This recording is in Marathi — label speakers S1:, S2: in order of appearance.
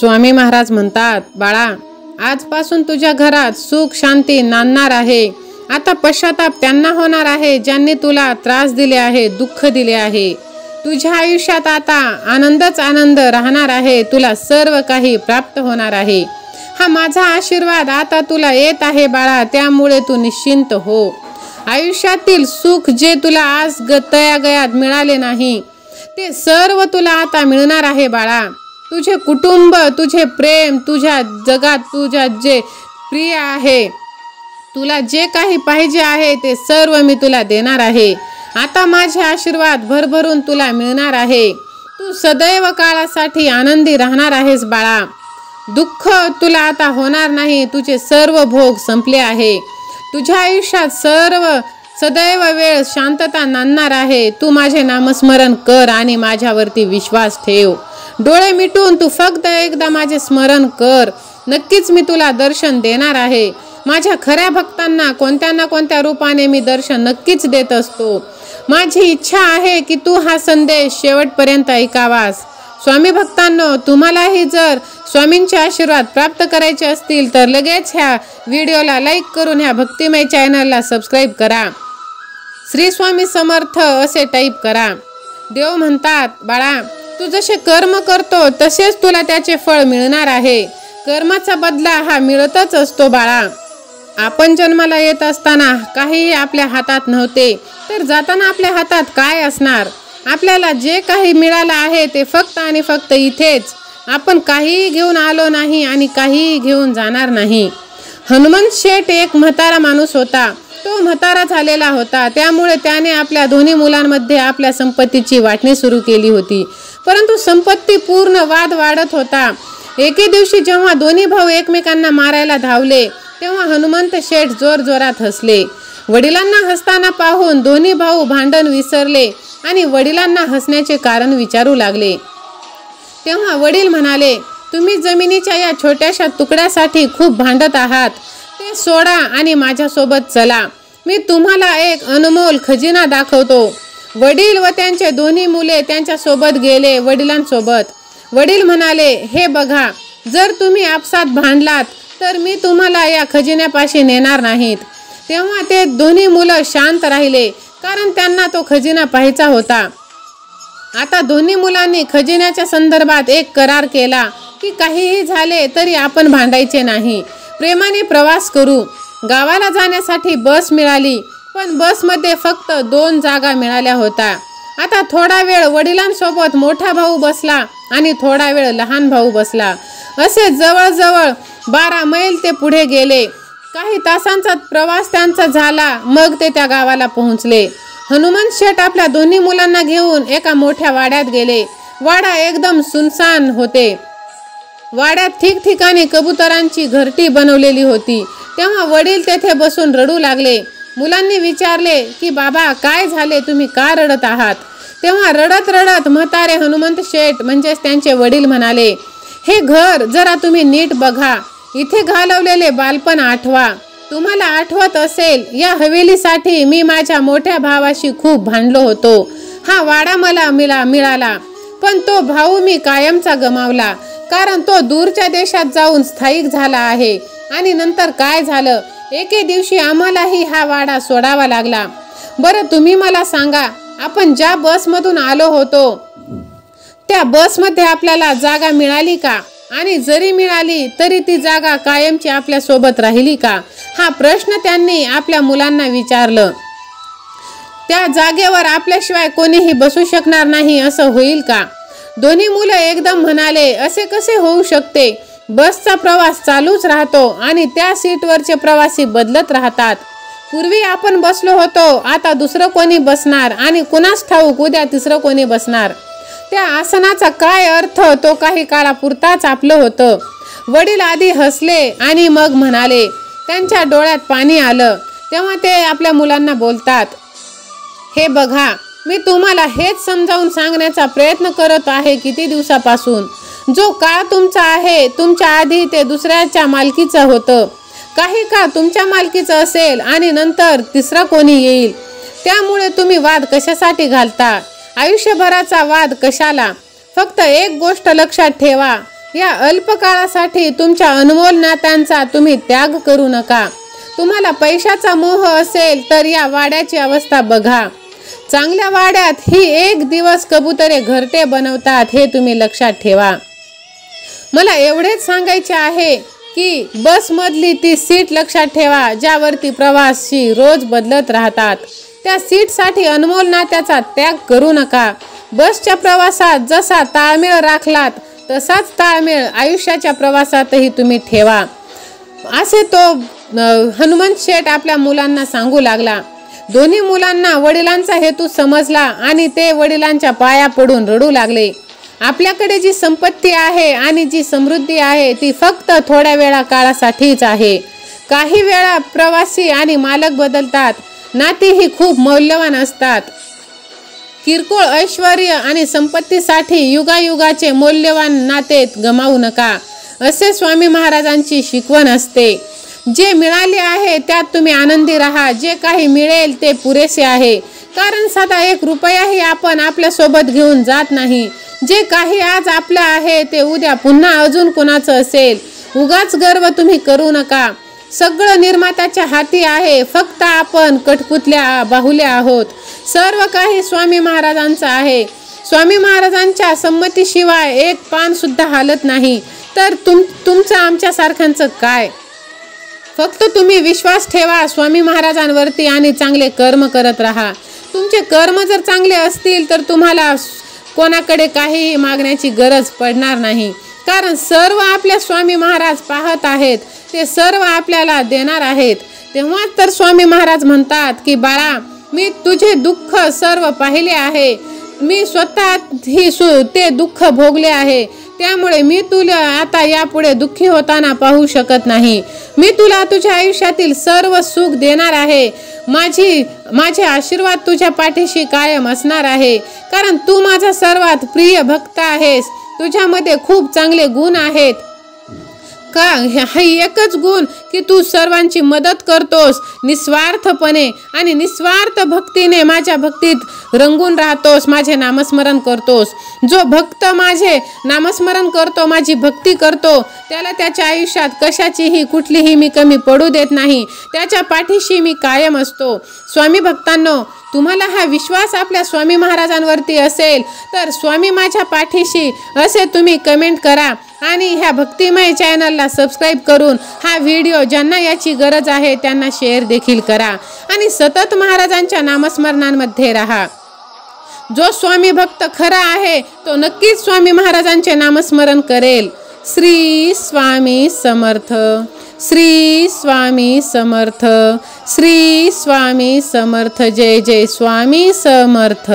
S1: स्वामी महाराज म्हणतात, बाळा, आजपासून तुझ्या घरात सुख शांती नांदणार आहे. आता पश्चाताप त्यांना होणार आहे ज्यांनी तुला त्रास दिले आहे, दुःख दिले आहे. तुझ्या आयुष्यात आता आनंदच आनंद राहणार आहे. तुला सर्व काही प्राप्त होणार आहे. हा माझा आशीर्वाद आता तुला येत आहे बाळा, त्यामुळे तू निश्चिंत हो. आयुष्यातील सुख जे तुला आज तयागयात मिळाले नाही ते सर्व तुला आता मिळणार आहे बाळा. तुझे कुटुंब, तुझे प्रेम, तुझ्या जगात तुझ्या जे प्रिय आहे, तुला जे काही पाहिजे आहे ते सर्व मी तुला देणार आहे. आता माझे आशीर्वाद भरभरून तुला मिळणार आहे. तू सदैव काळासाठी आनंदी राहणार आहेस बाळा. दुःख तुला आता होणार नाही. तुझे सर्व भोग संपले आहे. तुझ्या आयुष्यात सदैव वेळ शांतता नांदणार आहे. तू माझे नामस्मरण कर आणि माझ्यावरती विश्वास ठेव. डोळे मिटून तू फक्त एकदा माझे स्मरण कर. नक्कीच मी तुला दर्शन देणार आहे. माझ्या खऱ्या भक्तांना कोणत्या ना कोणत्या रूपाने मी दर्शन नक्कीच देत असतो. माझी इच्छा आहे की तू हा संदेश शेवटपर्यंत ऐकावास. स्वामी भक्तांनो, तुम्हालाही जर स्वामींचे आशीर्वाद प्राप्त करायचे असतील तर लगेच ह्या व्हिडिओला लाईक करून ह्या भक्तिमय चॅनलला सबस्क्राईब करा. श्री स्वामी समर्थ असे टाईप करा. देव म्हणतात, बाळा, तू जसे कर्म करतो तसेच तुला त्याचे फळ मिळणार आहे. कर्माचा बदला हा मिळतच असतो बाळा. आपण जन्माला येत असताना काहीही आपल्या हातात नव्हते, तर जाताना आपल्या हातात काय असणार? आपल्याला जे काही मिळालं आहे ते फक्त आणि फक्त इथेच. आपण काहीही घेऊन आलो नाही आणि काहीही घेऊन जाणार नाही. हनुमंत शेठ एक म्हातारा माणूस होता. तो म्हातारा झालेला होता, त्यामुळे त्याने आपल्या दोन्ही मुलांमध्ये आपल्या संपत्तीची वाटणी सुरू केली होती. परंतु संपत्ती पूर्ण वाद वाढत होता. एके दिवशी जेव्हा दोन्ही भाऊ एकमेकांना मारायला धावले तेव्हा हनुमंत शेठ जोरजोरात हसले. वडिलांना हसताना पाहून दोन्ही भाऊ भांडण विसरले आणि वडिलांना हसण्याचे कारण विचारू लागले. तेव्हा वडील म्हणाले, तुम्ही जमिनीच्या या छोट्याशा तुकड्यासाठी खूप भांडत आहात. ते सोडा आणि माझ्यासोबत चला. मी तुम्हाला एक अनमोल खजिना दाखवतो. वडील व त्यांचे दोन्ही मुले त्यांच्या सोबत गेले वडिलांसोबत. वडील म्हणाले, हे बघा, जर तुम्ही आपसात भांडलात तर मी तुम्हाला या खजिन्यापाशी नेणार नाहीत. तेव्हा ते दोन्ही मुलं शांत राहिले, कारण त्यांना तो खजिना पाहायचा होता. आता दोन्ही मुलांनी खजिन्याच्या संदर्भात एक करार केला की काहीही झाले तरी आपण भांडायचे नाही, प्रेमाने प्रवास करू. गावाला जाण्यासाठी बस मिळाली, पण बसमध्ये फक्त 2 जागा मिळाल्या होत्या. आता थोडा वेळ वडिलांसोबत मोठा भाऊ बसला आणि थोडा वेळ लहान भाऊ बसला. असे जवळजवळ 12 मैल ते पुढे गेले. काही तासांचा प्रवास त्यांचा झाला. मग ते त्या गावाला पोहोचले. हनुमंत शेठ आपल्या दोन्ही मुलांना घेऊन एका मोठ्या वाड्यात गेले. वाडा एकदम सुनसान होते. वाड्यात ठिकठिकाणी कबुतरांची घरटी बनवलेली होती. तेव्हा वडील तेथे बसून रडू लागले. मुलांनी विचारले की बाबा, काय झाले, तुम्ही का रडत आहात? तेव्हा रडत रडत म्हातारे हनुमंत शेठ म्हणजेच त्यांचे वडील म्हणाले, हे घर जरा तुम्ही नीट बघा. इथे घालवलेले बालपण आठवा. तुम्हाला आठवत असेल, या हवेलीसाठी मी माझ्या मोठ्या भावाशी खूप भांडलो होतो. हा वाडा मला मिळाला, पण तो भाऊ मी कायमचा गमावला, कारण तो दूरच्या देशात जाऊन स्थायिक झाला आहे. आणि नंतर काय झालं, एके दिवशी आम्हालाही हा वाडा सोडावा लागला. बरं, तुम्ही मला सांगा, आपण ज्या बसमधून आलो होतो त्या बसमध्ये आपल्याला जागा मिळाली का? आणि जरी मिळाली तरी ती जागा कायमची आपल्या सोबत राहिली का? हा प्रश्न त्यांनी आपल्या मुलांना विचारलं. त्या जागेवर आपल्याशिवाय कोणीही बसू शकणार नाही असं होईल का? दोन्ही मुलं एकदम म्हणाले, असे कसे होऊ शकते? बसचा प्रवास चालूच राहतो आणि त्या सीटवरचे प्रवासी बदलत राहतात. पूर्वी आपण बसलो होतो, आता दुसरं कोणी बसणार आणि कुणास ठाऊक उद्या तिसरं कोणी बसणार. त्या आसनाचा काय अर्थ? तो काही काळापुरताच आपलं होतं. वडील आधी हसले आणि मग म्हणाले. त्यांच्या डोळ्यात पाणी आलं. तेव्हा ते आपल्या मुलांना बोलतात, हे बघा, मी तुम्हाला हेच समजावून सांगण्याचा प्रयत्न करत आहे किती दिवसापासून. जो काळ तुमचा आहे, तुमच्या आधी ते दुसऱ्याच्या मालकीचं होतं. काही काळ तुमच्या मालकीचं असेल आणि नंतर तिसरा कोणी येईल. त्यामुळे तुम्ही वाद कशासाठी घालता? आयुष्यभराचा वाद कशाला? फक्त एक गोष्ट लक्षात ठेवा, या अल्प काळासाठी तुमच्या अनमोल नात्यांचा तुम्ही त्याग करू नका. तुम्हाला पैशाचा मोह असेल तर या वाड्याची अवस्था बघा. चांगल्या वाड्यात ही एक दिवस कबुतरे घरटे बनवतात, हे तुम्ही लक्षात ठेवा. मला एवढेच सांगायचे आहे की बसमधली ती सीट लक्षात ठेवा ज्यावरती प्रवासी रोज बदलत राहतात. त्या सीटसाठी अनमोल नात्याचा त्याग करू नका. बसच्या प्रवासात जसा ताळमेळ राखलात तसाच ताळमेळ आयुष्याच्या प्रवासातही तुम्ही ठेवा, असे तो हनुमंत शेठ आपल्या मुलांना सांगू लागला. दोन्ही मुलांना वडिलांचा हेतू समजला आणि ते वडिलांच्या पाया पडून रडू लागले. आपल्याकडे जी संपत्ती आहे आणि जी समृद्धी आहे ती फक्त थोड्या वेळा काळासाठीच आहे. काही वेळा प्रवासी आणि मालक बदलतात. नाती ही खूप मौल्यवान असतात. किरकोळ ऐश्वर्य आणि संपत्तीसाठी युगायुगाचे मौल्यवान नाते गमावू नका, असे स्वामी महाराजांची शिकवण असते. जे मिळाले आहे त्यात तुम्ही आनंदी राहा. जे काही मिळेल ते पुरेसे आहे, कारण साधा 1 रुपयाही आपण आपल्यासोबत घेऊन जात नाही. जे काही आज आपलं आहे ते उद्या पुन्हा अजून कोणाचं असेल. उगाच गर्व तुम्ही करू नका. सगळं निर्मात्याच्या हाती आहे, फक्त आपण कठपुतल्या बाहुल्या आहोत. सर्व काही स्वामी महाराजांचं आहे. स्वामी महाराजांच्या संमतीशिवाय एक पान सुद्धा हालत नाही. तर तुमचं आमच्यासारख्यांचं काय? फक्त तुम्ही विश्वास ठेवा स्वामी महाराजांवरती आणि चांगले कर्म करत राहा. तुमचे कर्म जर चांगले असतील तर तुम्हाला कोणाकडे काहीही मागण्याची गरज पडणार नाही, कारण सर्व आपल्या स्वामी महाराज पाहत आहेत. ते सर्व आपल्याला देणार आहेत. तेव्हा तर स्वामी महाराज म्हणतात की बाळा, मी तुझे दुःख सर्व पाहिले आहे. मी स्वतः ते दुःख भोगले आहे. त्यामुळे मी तुला आता यापुढे दुःखी होताना पाहू शकत नाही. मी तुला तुझ्या आयुष्यातील सर्व सुख देणार आहे. माझे आशीर्वाद तुझ्या पाठीशी कायम असणार आहे, कारण तू माझा सर्वात प्रिय भक्त आहेस. तुझ्यामध्ये खूप चांगले गुण आहेत. का हा एकच गुण की तू सर्वांची मदत करतोस निस्वार्थपणे आणि निस्वार्थ भक्तीने माझ्या भक्तीत रंगून राहतोस. माझे नामस्मरण करतोस. जो भक्त माझे नामस्मरण करतो, माझी भक्ती करतो, त्याला त्याच्या आयुष्यात कशाचीही कुठलीही मी कमी पडू देत नाही. त्याच्या पाठीशी मी कायम असतो. स्वामी भक्तांनो, तुम्हाला हा विश्वास आपल्या स्वामी महाराजांवरती असेल तर स्वामी माझ्या पाठीशी असे तुम्ही कमेंट करा आणि ह्या भक्तिमय चॅनलला सबस्क्राईब करून हा व्हिडिओ ज्यांना याची गरज आहे त्यांना शेअर देखील करा आणि सतत महाराजांच्या नामस्मरणांमध्ये राहा. जो स्वामी भक्त खरा आहे तो नक्कीच स्वामी महाराजांचे नामस्मरण करेल. श्री स्वामी समर्थ. श्री स्वामी समर्थ. श्री स्वामी समर्थ. जय जय स्वामी समर्थ.